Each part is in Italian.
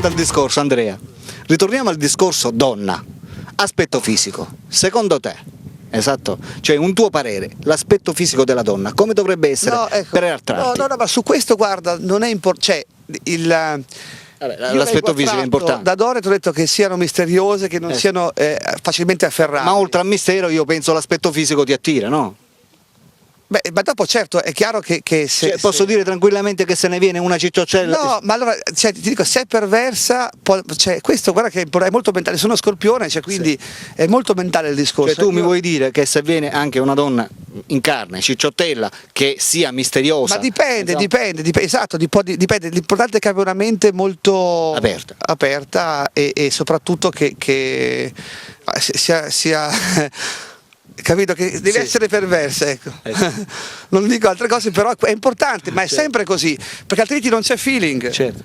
Tornando al discorso, Andrea, ritorniamo al discorso donna, aspetto fisico. Secondo te, esatto, cioè un tuo parere, l'aspetto fisico della donna, come dovrebbe essere per attrarti? No, ma su questo guarda, non è importante, cioè l'aspetto fisico è importante. Da donne ti ho detto che siano misteriose, che non siano facilmente afferrate. Ma oltre al mistero io penso l'aspetto fisico ti attira, no? Beh, ma dopo certo è chiaro che se... posso dire tranquillamente che se ne viene una ciccioccella... No, ma allora ti dico, se è perversa, questo guarda che è molto mentale, sono Scorpione, quindi è molto mentale il discorso. Cioè tu mi vuoi dire che se viene anche una donna in carne, cicciottella, che sia misteriosa... Ma dipende, esatto, dipende, l'importante è che abbia una mente molto aperta e soprattutto che sia capito, che deve essere perversa, ecco. Non dico altre cose, però è importante, ma è sempre così, perché altrimenti non c'è feeling. Certo.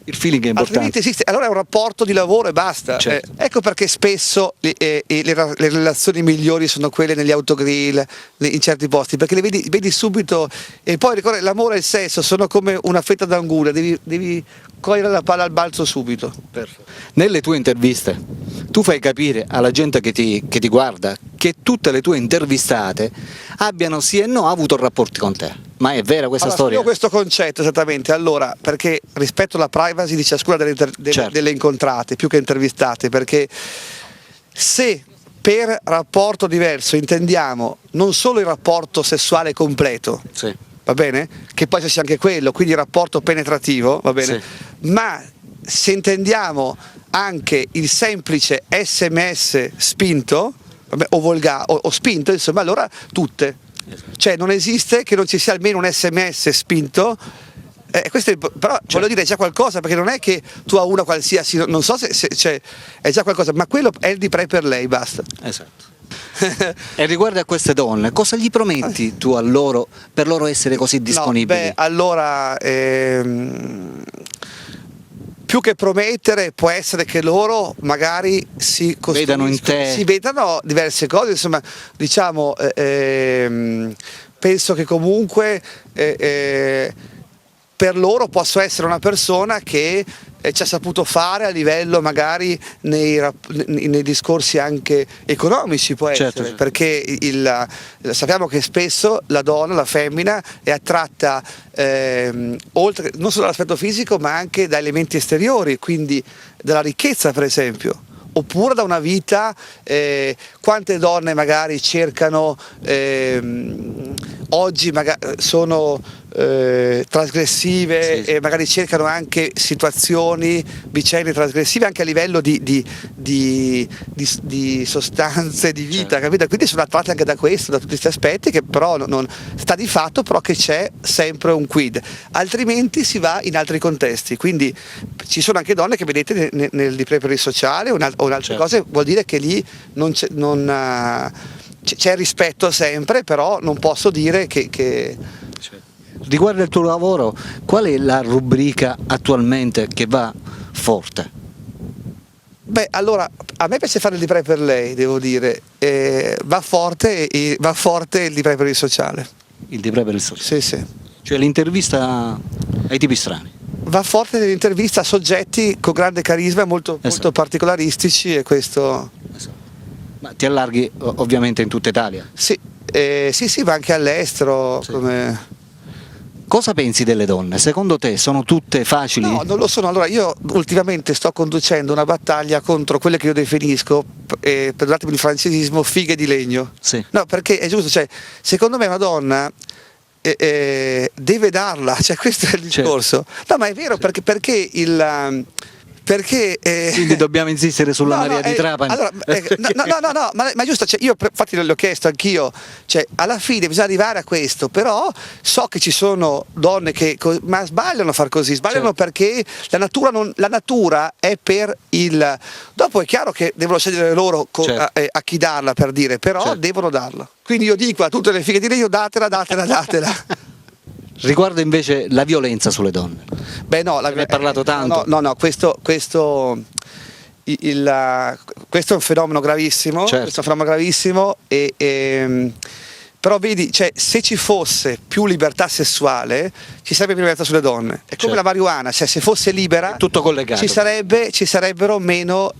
Il feeling è importante. Altrimenti esiste, allora è un rapporto di lavoro e basta. Ecco perché spesso le relazioni migliori sono quelle negli autogrill, in certi posti, perché le vedi subito. E poi ricorda, l'amore e il sesso sono come una fetta d'anguria, devi cogliere la palla al balzo subito. Perfetto. Nelle tue interviste tu fai capire alla gente che ti guarda che tutte le tue intervistate abbiano sì e no avuto rapporti con te. Ma è vera questa storia? Io questo concetto esattamente, allora, perché rispetto alla privacy di ciascuna delle incontrate, più che intervistate, perché se per rapporto diverso intendiamo non solo il rapporto sessuale completo, va bene? Che poi sia anche quello, quindi il rapporto penetrativo, va bene? Ma se intendiamo anche il semplice SMS spinto, o volgare, o spinto, insomma, allora tutte. Cioè non esiste che non ci sia almeno un SMS spinto, però voglio dire è già qualcosa, perché non è che tu a una qualsiasi, non so se cioè, è già qualcosa, ma quello è il di pre per lei, basta. Esatto. E riguardo a queste donne, cosa gli prometti tu a loro per loro essere così disponibili? No, allora più che promettere può essere che loro magari si vedano in te, si vedano diverse cose, insomma, diciamo, penso che comunque per loro posso essere una persona che ci ha saputo fare a livello magari nei discorsi anche economici, può essere, perché sappiamo che spesso la donna, la femmina è attratta oltre, non solo dall'aspetto fisico ma anche da elementi esteriori, quindi dalla ricchezza per esempio, oppure da una vita, quante donne magari cercano, oggi magari sono trasgressive e magari cercano anche situazioni, vicende trasgressive anche a livello di sostanze, di vita, capito? Quindi sono attratte anche da questo, da tutti questi aspetti, che però non sta di fatto, però che c'è sempre un quid, altrimenti si va in altri contesti. Quindi ci sono anche donne che vedete nel di per il sociale o in altre cose, vuol dire che lì c'è rispetto sempre, però non posso dire che... Riguardo al tuo lavoro, qual è la rubrica attualmente che va forte? Beh, allora, a me piace fare il libre per lei, devo dire, va forte il libre per il sociale. Il libre per il sociale? Sì. Cioè l'intervista ai tipi strani? Va forte nell'intervista a soggetti con grande carisma, molto particolaristici, e questo... Ma ti allarghi ovviamente in tutta Italia? Sì, va anche all'estero, come... Cosa pensi delle donne? Secondo te sono tutte facili? No, non lo sono. Allora, io ultimamente sto conducendo una battaglia contro quelle che io definisco, perdonatemi il francesismo, fighe di legno. No, perché è giusto, cioè, secondo me una donna deve darla, cioè questo è il discorso. No, ma è vero, perché quindi dobbiamo insistere sulla Maria di Trapani. Allora, no, ma è giusto, cioè, io infatti l'ho chiesto anch'io, cioè, alla fine bisogna arrivare a questo, però so che ci sono donne che ma sbagliano a far così, perché la natura è per il... Dopo è chiaro che devono scegliere loro a chi darla, per dire, però devono darla. Quindi io dico a tutte le fighe di legno, datela. Riguardo invece la violenza sulle donne, beh no, ne hai parlato tanto. No, questo è un fenomeno gravissimo, e Però vedi, cioè, se ci fosse più libertà sessuale ci sarebbe più libertà sulle donne. È come la marijuana, cioè, se fosse libera, è tutto collegato, ci sarebbero meno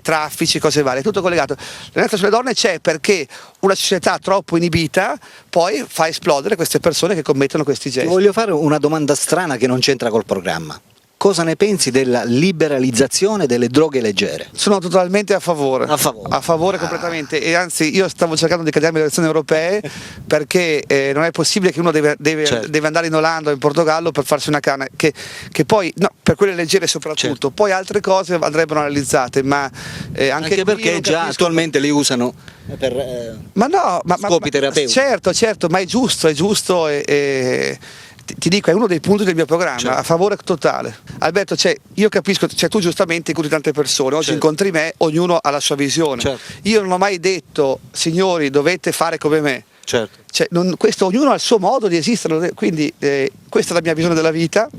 traffici, cose varie, è tutto collegato. La libertà sulle donne c'è perché una società troppo inibita poi fa esplodere queste persone che commettono questi gesti. Ti voglio fare una domanda strana che non c'entra col programma. Cosa ne pensi della liberalizzazione delle droghe leggere? Sono totalmente a favore. A favore completamente. E anzi, io stavo cercando di cambiare le elezioni europee perché non è possibile che uno deve andare in Olanda o in Portogallo per farsi una canna. Che poi, no, per quelle leggere soprattutto, poi altre cose andrebbero analizzate, ma anche perché già attualmente le usano per scopi terapeutici. Certo, ma è giusto e ti dico, è uno dei punti del mio programma, a favore totale. Alberto, io capisco, tu giustamente incontri tante persone, oggi incontri me, ognuno ha la sua visione. Io non ho mai detto, signori, dovete fare come me. Questo, ognuno ha il suo modo di esistere, quindi questa è la mia visione della vita.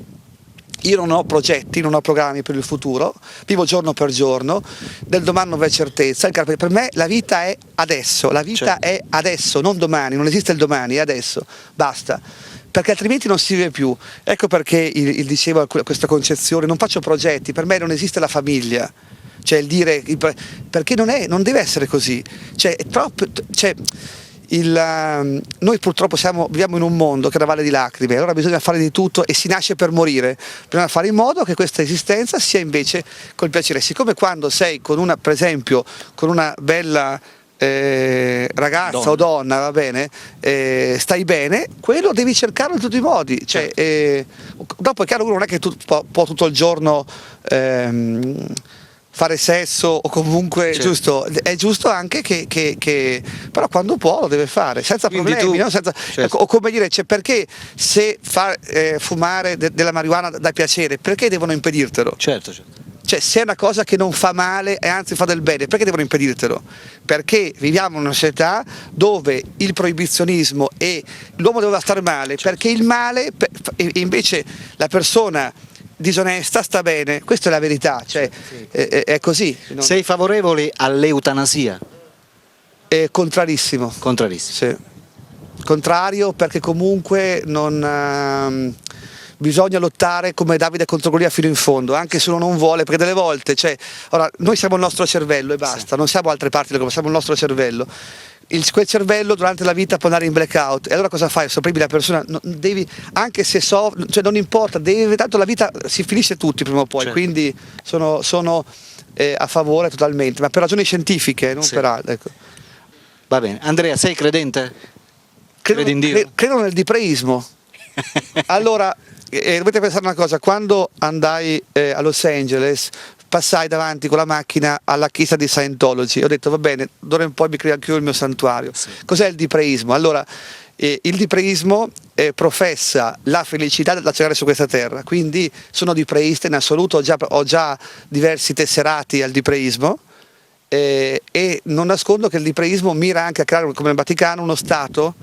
Io non ho progetti, non ho programmi per il futuro, vivo giorno per giorno, del domani non v'è certezza, per me la vita è adesso, è adesso, non domani, non esiste il domani, è adesso, basta. Perché altrimenti non si vive più. Ecco perché dicevo questa concezione, non faccio progetti, per me non esiste la famiglia, cioè il dire, perché non deve essere così, noi purtroppo viviamo in un mondo che è una valle di lacrime, allora bisogna fare di tutto e si nasce per morire, bisogna fare in modo che questa esistenza sia invece col piacere, siccome quando sei per esempio con una bella ragazza o donna, va bene, stai bene, quello devi cercarlo in tutti i modi, dopo è chiaro, uno non è che può tutto il giorno fare sesso o comunque giusto, è giusto anche che però quando può lo deve fare senza problemi, no? O come dire, perché se fumare della marijuana dà piacere, perché devono impedirtelo? Certo. Se è una cosa che non fa male e anzi fa del bene, perché devono impedirtelo? Perché viviamo in una società dove il proibizionismo e l'uomo doveva stare male, perché il male, invece la persona disonesta sta bene, questa è la verità, è così. Sei favorevole all'eutanasia? Contrarissimo. Contrarissimo. Sì. Contrario, perché comunque bisogna lottare come Davide contro Golia fino in fondo, anche se uno non vuole, perché delle volte, ora noi siamo il nostro cervello e basta, non siamo altre parti del corpo, siamo il nostro cervello. Quel cervello durante la vita può andare in blackout e allora cosa fai? Sopprimi la persona, anche se non importa, tanto la vita si finisce tutti prima o poi, quindi sono a favore totalmente, ma per ragioni scientifiche, non per altro. Ecco. Va bene. Andrea, sei credente? Credi in Dio? Credo nel dipreismo. Allora, dovete pensare una cosa, quando andai a Los Angeles passai davanti con la macchina alla chiesa di Scientology, ho detto va bene, d'ora in poi mi creo anche io il mio santuario. Cos'è il dipreismo? Allora, il dipreismo professa la felicità da cercare su questa terra, quindi sono dipreista in assoluto, ho già diversi tesserati al dipreismo e non nascondo che il dipreismo mira anche a creare, come il Vaticano, uno stato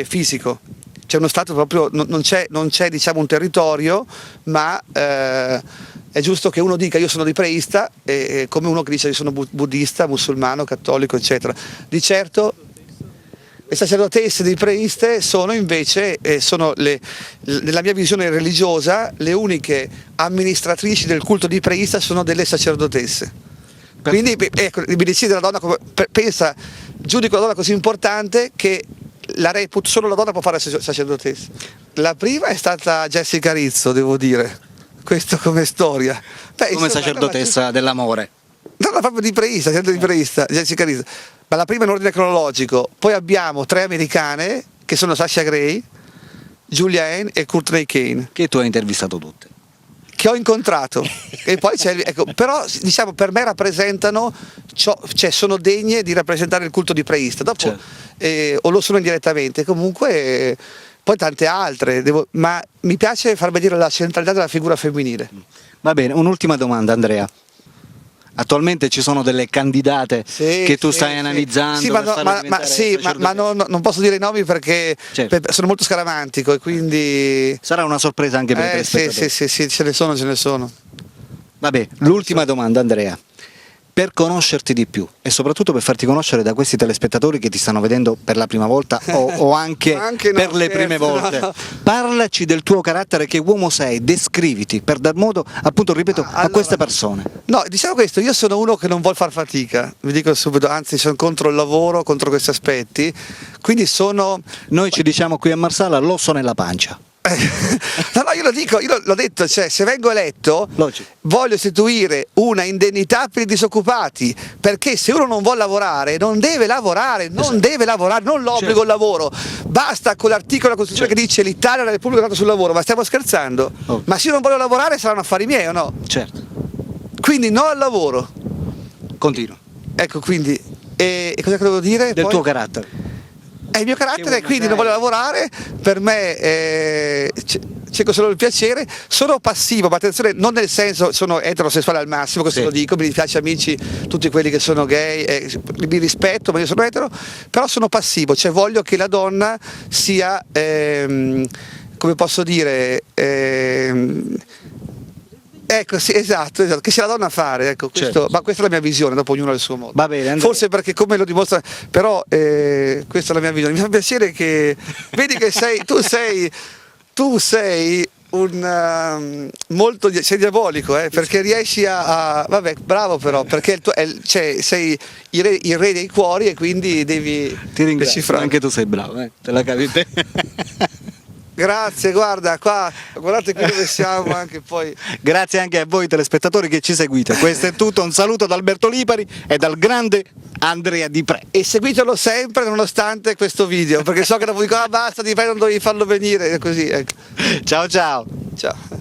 fisico. C'è uno stato proprio, non c'è diciamo un territorio, ma è giusto che uno dica io sono dipreista, come uno che dice io sono buddista, musulmano, cattolico, eccetera. Di certo le sacerdotesse dipreiste sono invece, nella mia visione religiosa, le uniche amministratrici del culto dipreista sono delle sacerdotesse. Quindi ecco, mi decide la donna, giudico la donna così importante che la reputo, solo la donna può fare sacerdotessa. La prima è stata Jessica Rizzo, devo dire, questo come storia. Come sacerdotessa dell'amore. No, proprio dipreista, Jessica Rizzo. Ma la prima in ordine cronologico, poi abbiamo 3 americane che sono Sasha Grey, Julia Ann e Courtney Kane. Che tu hai intervistato tutte. Che ho incontrato. E poi però diciamo per me rappresentano, sono degne di rappresentare il culto dipreista. Dopo o lo sono indirettamente, comunque poi tante altre, ma mi piace far vedere la centralità della figura femminile. Va bene, un'ultima domanda Andrea. Attualmente ci sono delle candidate che tu stai analizzando? Ma non posso dire i nomi perché sono molto scaramantico e quindi... Sarà una sorpresa anche per i telespettatori. Sì, ce ne sono. Vabbè, l'ultima domanda Andrea. per conoscerti di più e soprattutto per farti conoscere da questi telespettatori che ti stanno vedendo per la prima volta o anche, Anche no, per le scherzo, prime volte. no. Parlaci del tuo carattere, che uomo sei, descriviti per dar modo, appunto, ripeto, a queste persone. No, diciamo questo, io sono uno che non vuol far fatica, vi dico subito, anzi sono contro il lavoro, contro questi aspetti, quindi sono... Noi ci diciamo qui a Marsala l'osso nella pancia. No, io lo dico, io l'ho detto, cioè se vengo eletto Logico. voglio istituire una indennità per i disoccupati, perché se uno non vuole lavorare non deve lavorare, non deve lavorare, non l'obbligo al lavoro, basta con l'articolo della Costituzione che dice l'Italia è la Repubblica basata sul lavoro, ma stiamo scherzando? Ma se io non voglio lavorare saranno affari miei o no? Certo. Quindi no al lavoro. Continua. Ecco, quindi, e cosa devo dire? Del poi? tuo carattere. È il mio carattere, quindi non voglio lavorare, per me cerco solo il piacere, sono passivo, ma attenzione, non nel senso sono eterosessuale al massimo, questo lo dico, mi dispiace amici, tutti quelli che sono gay, li rispetto, ma io sono etero, però sono passivo, cioè voglio che la donna sia, come posso dire, ecco, sì, esatto, che sia la donna a fare, ecco, questo, ma questa è la mia visione, dopo ognuno ha il suo modo. Va bene, Andrea. Forse perché come lo dimostra, però questa è la mia visione. Mi fa piacere che vedi che tu sei un sei diabolico, perché riesci vabbè, bravo però, perché cioè, sei il re dei cuori e quindi devi Ti ringrazio, decifrare. anche tu sei bravo, te la cavi te. Grazie, guarda qua, guardate qui dove siamo anche poi. Grazie anche a voi telespettatori che ci seguite. Questo è tutto, un saluto da Alberto Lipari e dal grande Andrea Di Pre. E seguitelo sempre nonostante questo video, perché so che dopo dico basta, Di Pre non dovevi farlo venire, così, ecco. Ciao ciao. Ciao.